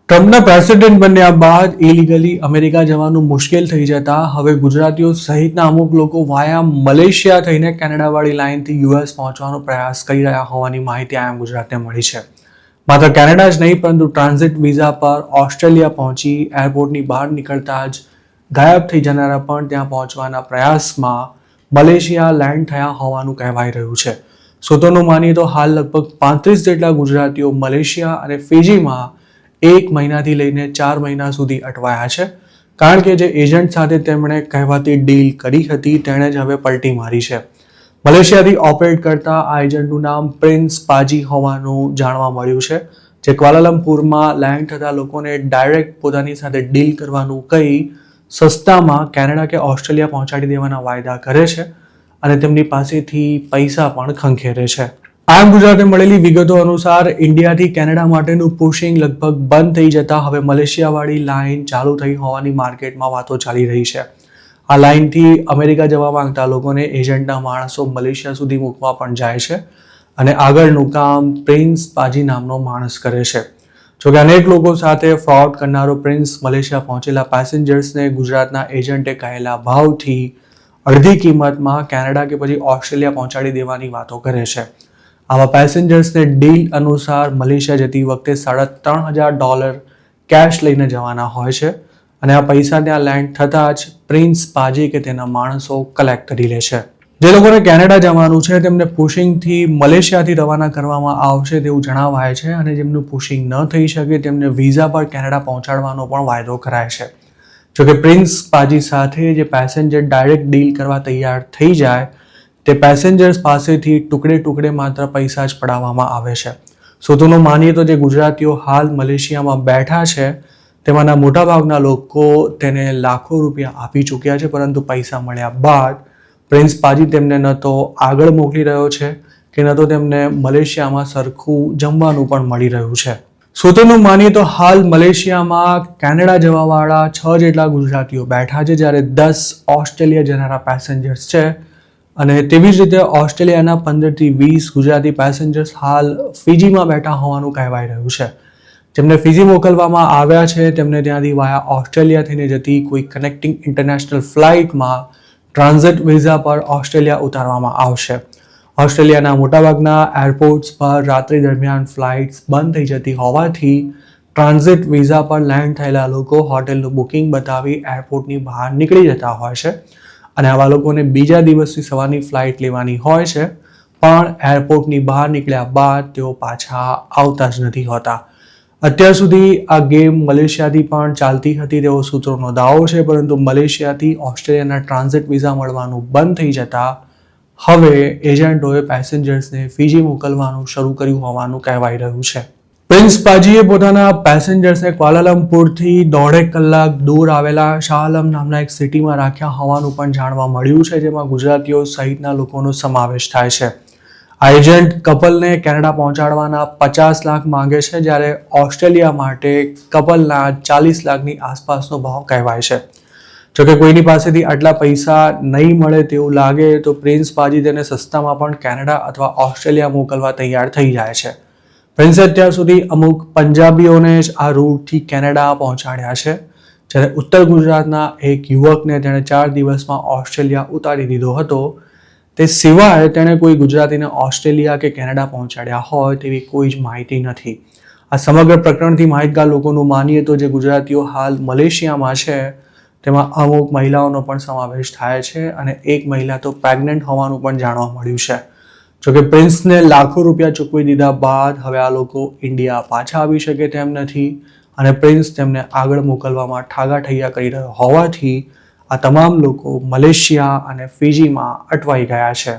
ટ્રમ્પના પ્રેસિડેન્ટ બન્યા બાદ ઇલીગલી અમેરિકા જવાનું મુશ્કેલ થઈ જતા હવે ગુજરાતીઓ સહિતના અમુક લોકો વાયા મલેશિયા થઈને કેનેડાવાળી લાઇનથી યુએસ પહોંચવાનો પ્રયાસ કરી રહ્યા હોવાની માહિતી આમ ગુજરાતને મળી છે. માત્ર કેનેડા જ નહીં પરંતુ ટ્રાન્ઝિટ વિઝા પર ઓસ્ટ્રેલિયા પહોંચી એરપોર્ટની બહાર નીકળતા જ ગાયબ થઈ જનારા પણ ત્યાં પહોંચવાના પ્રયાસમાં મલેશિયા લેન્ડ થયા હોવાનું કહેવાઈ રહ્યું છે. સૂત્રોનું માનીએ તો હાલ લગભગ 35 જેટલા ગુજરાતીઓ મલેશિયા અને ફિજીમાં 1 મહિનાથી લઈને 4 મહિના સુધી અટવાયા છે, કારણ કે જે એજન્ટ સાથે તેમણે કહેવાતી ડીલ કરી હતી તેણે જ હવે પલટી મારી છે. મલેશિયાથી ઓપરેટ કરતા આ એજન્ટનું નામ પ્રિન્સ પાજી હોવાનું જાણવા મળ્યું છે, જે ક્વાલાલંપુરમાં લેન્ડ થતા લોકોને ડાયરેક્ટ પોતાની સાથે ડીલ કરવાનું કહી સસ્તામાં કેનેડા કે ઓસ્ટ્રેલિયા પહોંચાડી દેવાના વાયદા કરે છે અને તેમની પાસેથી પૈસા પણ ખંખેરે છે. આમ ગુજરાતે મળેલી વિગતો અનુસાર ઇન્ડિયાથી કેનેડા માટેનું પુશિંગ લગભગ બંધ થઈ જતા હવે મલેશિયાવાળી લાઇન ચાલુ થઈ હોવાની માર્કેટમાં વાતો ચાલી રહી છે. આ લાઇનથી અમેરિકા જવા માંગતા લોકોને એજન્ટના માણસો મલેશિયા સુધી મૂકવા પણ જાય છે અને આગળનું કામ પ્રિન્સ પાજી નામનો માણસ કરે છે. જોકે અનેક લોકો સાથે ફ્રોડ કરનારો પ્રિન્સ મલેશિયા પહોંચેલા પેસેન્જર્સને ગુજરાતના એજન્ટે કહેલા ભાવથી અડધી કિંમતમાં કેનેડા કે પછી ઓસ્ટ્રેલિયા પહોંચાડી દેવાની વાતો કરે છે. આવા પેસેન્જર્સને ડીલ અનુસાર મલેશિયા જતી વખતે $3,500 કેશ લઈને જવાના હોય છે અને આ પૈસા ત્યાં લેન્ડ થતાં જ પ્રિન્સ પાજી કે તેના માણસો કલેક્ટ કરી લે છે. જે લોકોને કેનેડા જવાનું છે તેમને પુશિંગથી મલેશિયાથી રવાના કરવામાં આવશે તેવું જણાવાય છે અને જેમનું પુશિંગ ન થઈ શકે તેમને વિઝા પર કેનેડા પહોંચાડવાનો પણ વાયદો કરાય છે. જોકે પ્રિન્સ પાજી સાથે જે પેસેન્જર ડાયરેક્ટ ડીલ કરવા તૈયાર થઈ જાય તે પેસેન્જર્સ પાસેથી ટુકડે માત્ર પૈસા જ પડાવવામાં આવે છે. સૂત્રોનું માનીએ તો જે ગુજરાતીઓ હાલ મલેશિયામાં બેઠા છે તેમાંના મોટાભાગના લોકો તેને લાખો રૂપિયા આપી ચૂક્યા છે, પરંતુ પૈસા મળ્યા બાદ પ્રિન્સ પાજી તેમને ન તો આગળ મોકલી રહ્યો છે કે ન તો તેમને મલેશિયામાં સરખું જમવાનું પણ મળી રહ્યું છે. સૂત્રોનું માનીએ તો હાલ મલેશિયામાં કેનેડા જવાવાળા 6 જેટલા ગુજરાતીઓ બેઠા છે, જ્યારે 10 ઓસ્ટ્રેલિયા જનારા પેસેન્જર્સ છે અને તેવી જ રીતે ઓસ્ટ્રેલિયાના 15 થી 20 ગુજરાતી પેસેન્જર્સ હાલ ફિજીમાં બેઠા હોવાનું કહેવાય રહ્યું છે. જેમને ફિજી મોકલવામાં આવ્યા છે તેમને ત્યાંથી વાયા ઓસ્ટ્રેલિયા થઈને જતી કોઈ કનેક્ટિંગ ઇન્ટરનેશનલ ફ્લાઇટમાં ટ્રાન્ઝિટ વિઝા પર ઓસ્ટ્રેલિયા ઉતારવામાં આવશે. ઓસ્ટ્રેલિયાના મોટાભાગના એરપોર્ટ્સ પર રાત્રિ દરમિયાન ફ્લાઇટ્સ બંધ થઈ જતી હોવાથી ટ્રાન્ઝિટ વિઝા પર લેન્ડ થયેલા લોકો હોટેલનું બુકિંગ બતાવી એરપોર્ટની બહાર નીકળી જતા હોય છે અને આવા લોકોને બીજા દિવસની સવારની ફ્લાઇટ લેવાની હોય છે, પણ એરપોર્ટની બહાર નીકળ્યા બાદ તેઓ પાછા આવતા જ નથી હોતા. અત્યાર સુધી આ ગેમ મલેશિયાથી પણ ચાલતી હતી તેવો સૂત્રોનો દાવો છે, પરંતુ મલેશિયાથી ઓસ્ટ્રેલિયાના ટ્રાન્ઝિટ વિઝા મળવાનું બંધ થઈ જતા હવે એજન્ટોએ પેસેન્જર્સને ફિજી મોકલવાનું શરૂ કર્યું હોવાનું કહેવાય રહ્યું છે. પ્રિન્સ પાજીએ પોતાના પેસેન્જર્સને ક્વાલાલંપુરથી 1.5 કલાક દૂર આવેલા શાહ આલમ નામના એક સિટીમાં રાખ્યા હોવાનું પણ જાણવા મળ્યું છે, જેમાં ગુજરાતીઓ સહિતના લોકોનો સમાવેશ થાય છે. આ એજન્ટ કપલને કેનેડા પહોંચાડવાના 50 લાખ માંગે છે, જ્યારે ઓસ્ટ્રેલિયા માટે કપલના 40 લાખની આસપાસનો ભાવ કહેવાય છે. જોકે કોઈની પાસેથી આટલા પૈસા નહીં મળે તેવું લાગે તો પ્રિન્સ પાજી તેને સસ્તામાં પણ કેનેડા અથવા ઓસ્ટ્રેલિયા મોકલવા તૈયાર થઈ જાય છે. પ્રિન્સે અત્યાર સુધી અમુક પંજાબીઓને જ આ રૂટથી કેનેડા પહોંચાડ્યા છે, જ્યારે ઉત્તર ગુજરાતના એક યુવકને તેણે 4 દિવસમાં ઓસ્ટ્રેલિયા ઉતારી દીધો હતો. તે સિવાય તેણે કોઈ ગુજરાતીને ઓસ્ટ્રેલિયા કે કેનેડા પહોંચાડ્યા હોય તેવી કોઈ જ માહિતી નથી. આ સમગ્ર પ્રકરણથી માહિતગાર લોકોનું માનીએ તો જે ગુજરાતીઓ હાલ મલેશિયામાં છે તેમાં અમુક મહિલાઓનો પણ સમાવેશ થાય છે અને એક મહિલા તો પ્રેગ્નન્ટ હોવાનું પણ જાણવા મળ્યું છે. જોકે પ્રિન્સને લાખો રૂપિયા ચૂકવી દીધા બાદ હવે આ લોકો ઇન્ડિયા પાછા આવી શકે તેમ નથી અને પ્રિન્સ તેમને આગળ મોકલવામાં ઠાગાઠૈયા કરી રહ્યો હોવાથી આ તમામ લોકો મલેશિયા અને ફિજીમાં અટવાઈ ગયા છે.